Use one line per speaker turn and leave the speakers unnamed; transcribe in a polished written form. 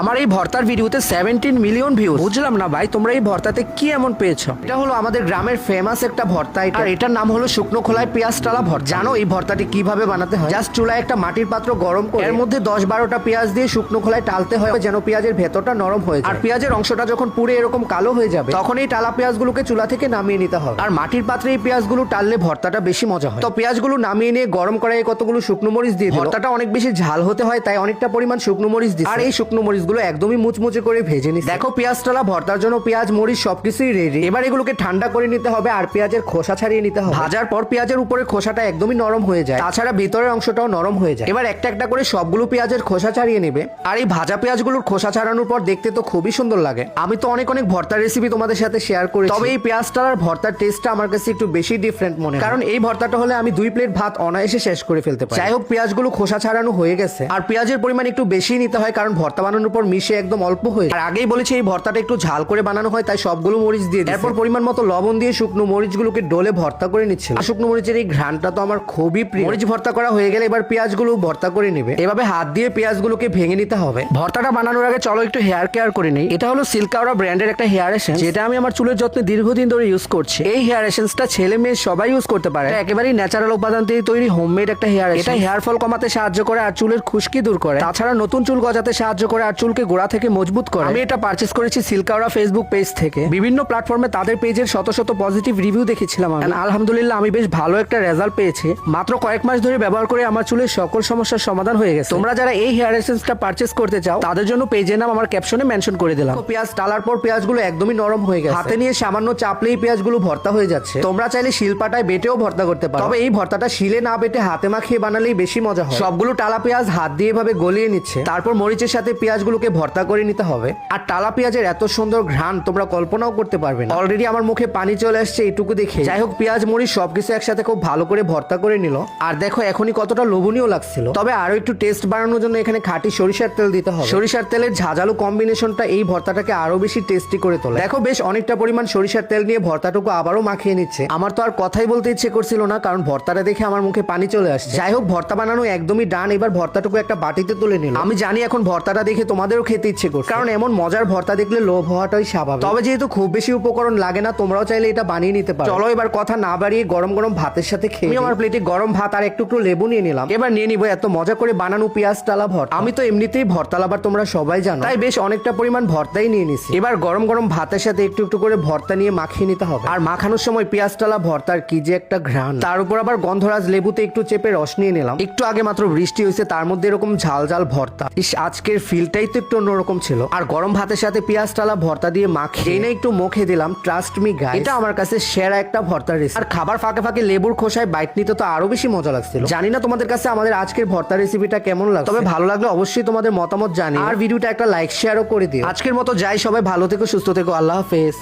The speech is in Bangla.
আমার এই ভর্তার ভিডিওতে 17 মিলিয়ন ভিউজ। বুঝলাম না ভাই, তোমরা এই ভর্তাতে কি এমন পেয়েছো? এটা হলো আমাদের গ্রামের ফেমাস একটা ভর্তা, আর এটার নাম হলো শুকনো খোলায় পেঁয়াজ টালা ভর্তা। জানো এই ভর্তাটি কিভাবে বানাতে হয়? জাস্ট চুলায় একটা মাটির পাত্র গরম করে এর মধ্যে 10-12টা পেঁয়াজ দিয়ে শুকনো খোলায় টালতে হয়, যেন পেঁয়াজের ভেতরটা নরম হয়ে যায়। আর পেঁয়াজের অংশটা যখন পুরো এরকম কালো হয়ে যাবে, তখন এই টালা পেঁয়াজগুলোকে চুলা থেকে নামিয়ে নিতে হবে। আর মাটির পাত্রে এই পেঁয়াজগুলো টাললে ভর্তাটা বেশি মজা হয়। তো পেঁয়াজগুলো নামিয়ে নিয়ে গরম কড়াইয়ে কতগুলো শুকনো মরিচ দিয়ে দিল। ভর্তাটা অনেক বেশি ঝাল হতে হয়, তাই অনেকটা পরিমাণ শুকনো মরিচ দিই। আর এই শুকনো মরিচগুলো একদমই মুচমুচে করে ভেজে নিই। দেখো পেঁয়াজ টালা ভর্তার জন্য পেঁয়াজ মরিচ সবকিছুই রেডি। এবার এগুলোকে ঠান্ডা করে নিতে হবে আর পেঁয়াজের খোসা ছাড়িয়ে নিতে হবে। ভাজার পর পেঁয়াজের উপরে খোসাটা একদমই নরম হয়ে যায়, তাছাড়া ভিতরের অংশটাও নরম হয়ে যায়। এবার একটা একটা করে সবগুলো পেঁয়াজের খোসা ছাড়িয়ে নেবে। আর এই ভাজা পেঁয়াজগুলোর খোসা ছাড়ানোর পর দেখতে তো খুবই সুন্দর লাগে। আমি তো অনেক ভর্তার রেসিপি তোমাদের সাথে শেয়ার করি, তবে এই পেঁয়াজ টালার ভর্তার টেস্টটা আমার কাছে একটু বেশি ডিফারেন্ট মনে হয়, কারণ এই ভর্তাটা হলে আমি 2 প্লেট ভাত অনায়াসে শেষ করে ফেলতে পারি। যাই হোক, পেঁয়াজগুলো খোসা ছাড়ানো হয়ে গেছে, আর পেঁয়াজের পরিমাণ একটু বেশি নিতে হয়, কারণ ভর্তা বানানোর পর মিশে একদম অল্প হয়ে। আর আগেই বলেছি এই ভর্তাটা একটু ঝাল করে বানানো হয়, তাই সবগুলো মরিচ দিয়ে এরপর পরিমাণ মতো লবণ দিয়ে শুকনো মরিচগুলোকে ডলে ভর্তা করে নিচ্ছে। আর শুকনো মরিচের এই ঘ্রাণটা তো আমার খুবই প্রিয়। মরিচ ভর্তা করা হয়ে গেলে এবার পেঁয়াজগুলো ভর্তা করে নেবে। এভাবে হাত দিয়ে পেঁয়াজগুলোকে ভেঙে নিতে হবে। ভর্তাটা বানানোর আগে চলো একটু হেয়ার কেয়ার করে নেই। এটা হলো সিল্কাওরা ব্র্যান্ডের একটা হেয়ার এসেন্স, যেটা আমি আমার চুলের যত্নে দীর্ঘদিন ধরে ইউজ করছি। এই হেয়ার এসেন্সটা ছেলে মেয়ে সবাই ইউজ করতে পারে। এটা একেবারেই ন্যাচারাল উপাদান দিয়ে তৈরি হোমমেড একটা হেয়ার এসেন্স। এটা হেয়ার ফল কমাতে সাহায্য করে আর চুলের খুশকি দূর করে, তাছাড়া নতুন চুল গজাতে সাহায্য করে আর চুলকে গোড়া থেকে মজবুত করে। আমি এটা পারচেজ করেছি সিল্কাওরা ফেসবুক পেজ থেকে। বিভিন্ন প্ল্যাটফর্মে তাদের পেজের শত শত পজিটিভ রিভিউ দেখেছিলাম আমি। আলহামদুলিল্লাহ আমি বেশ ভালো একটা রেজাল্ট পেয়েছি। মাত্র কয়েক মাস ধরে ব্যবহার করে আমার চুলের সকল সমস্যার সমাধান হয়ে গেছে। তোমরা যারা এই হেয়ার এসেন্সটা পারচেজ করতে চাও, তাদের জন্য পেজের নাম আমার ক্যাপশনে মেনশন করে দিলাম। পেঁয়াজ টালার পর পেঁয়াজগুলো একদমই নরম হয়ে গেছে, হাতে নিয়ে সামান্য চাপলেই পেঁয়াজগুলো ভর্তা হয়ে যাচ্ছে। তোমরা চাইলে শিলপাটায় বেটেও ভর্তা করতে পারো, তবে এই ভর্তাটা শিলে না বেটে হাতে মাখিয়ে বানালেই বেশি মজা হয়। সবগুলো টালা পেঁয়াজ হাত দিয়ে এভাবে গলিয়ে নিচ্ছে, তারপর মরিচের সাথে পেঁয়াজগুলোকে ভর্তা করে নিতে হবে। আর টালা পেঁয়াজের এত সুন্দর ঘ্রাণ তোমরা কল্পনাও করতে পারবে না। অলরেডি আমার মুখে পানি চলে আসছে এইটুকু দেখে। যাই হোক, পেঁয়াজ মরিচ সবকিছু একসাথে খুব ভালো করে ভর্তা করে নিল। আর দেখো এখনই কতটা লোভনীয় লাগছিল। তবে আরো একটু টেস্ট বাড়ানোর জন্য এখানে খাঁটি সরিষার তেল দিতে হবে। সরিষার তেলের ঝাঁঝালো কম্বিনেশনটা এই ভর্তাটাকে আরো বেশি টেস্টি করে তোলে। দেখো বেশ অনেকটা পরিমাণ সরিষার তেল নিয়ে ভর্তাটুকু আবারও মাখিয়ে নিচ্ছে। আমার তো আর কথাই বলতে ইচ্ছে করছিল না, কারণ ভর্তাটা দেখে আমার মুখে পানি চলে আসছে। যাই হোক, ভর্তা বানানো একদমই ডান। এবার ভর্তাটুকু একটা বাটিতে তুলে নিল। আমি জানি এখন ভর্তাটা দেখে তোমাদেরও খেতে ইচ্ছে করছে, কারণ এমন মজার ভর্তা দেখলে লোভ হওয়াটাই স্বাভাবিক। তবে যেহেতু খুব বেশি উপকরণ লাগে না, তোমরাও চাইলে এটা বানিয়ে নিতে পারো। চলো এবার কথা না বাড়িয়ে গরম গরম ভাতের সাথে খেয়ে। আমি আমার প্লেটে গরম ভাত আর একটু লেবু নিয়ে নিলাম। এবার নিয়ে নিবো এত মজা করে বানানো পেঁয়াজ টালা ভর্তা। আমি তো এমনিতেই ভর্তা লাভার, তোমরা সবাই জানো, তাই বেশ অনেকটা পরিমাণ ভর্তাই নিয়ে নিছি। এবার গরম গরম ভাতের সাথে একটু একটু করে ভর্তা নিয়ে মাখিয়ে নিতে হবে। আর মাখানোর সময় পেঁয়াজ টালা ভর্তার কি যে একটা ঘ্রাণ, তার উপর আবার গন্ধরাজ লেবুতে একটু চেপে রস নিয়ে নিলাম। একটু আগে মাত্র বৃষ্টি হয়েছে, তার মধ্যে এরকম ঝাল ঝাল ভর্তা। আজকের ফিলটাই তো একটু অন্যরকম ছিল। আর গরম ভাতের সাথে পেঁয়াজ টালা ভর্তা দিয়ে মাখিয়ে এনে একটু মুখে দিলাম। ট্রাস্ট মি গাইস, এটা আমার কাছে সেরা একটা ভর্তার রেসিপি। আর খাবার ফাঁকে ফাঁকে লেবুর খোসায় বাইট নিতে তো আরো বেশি মজা লাগছিল। জানি না তোমাদের কাছে আমাদের আজকের ভর্তা রেসিপিটা কেমন লাগছে, তবে ভালো লাগলে অবশ্যই তোমাদের মতামত জানিও। আর ভিডিওটা একটা লাইক শেয়ারও করে দিও। আজকের মতো যাই, সবাই ভালো থেকো, সুস্থ থেকো, আল্লাহ হাফেজ।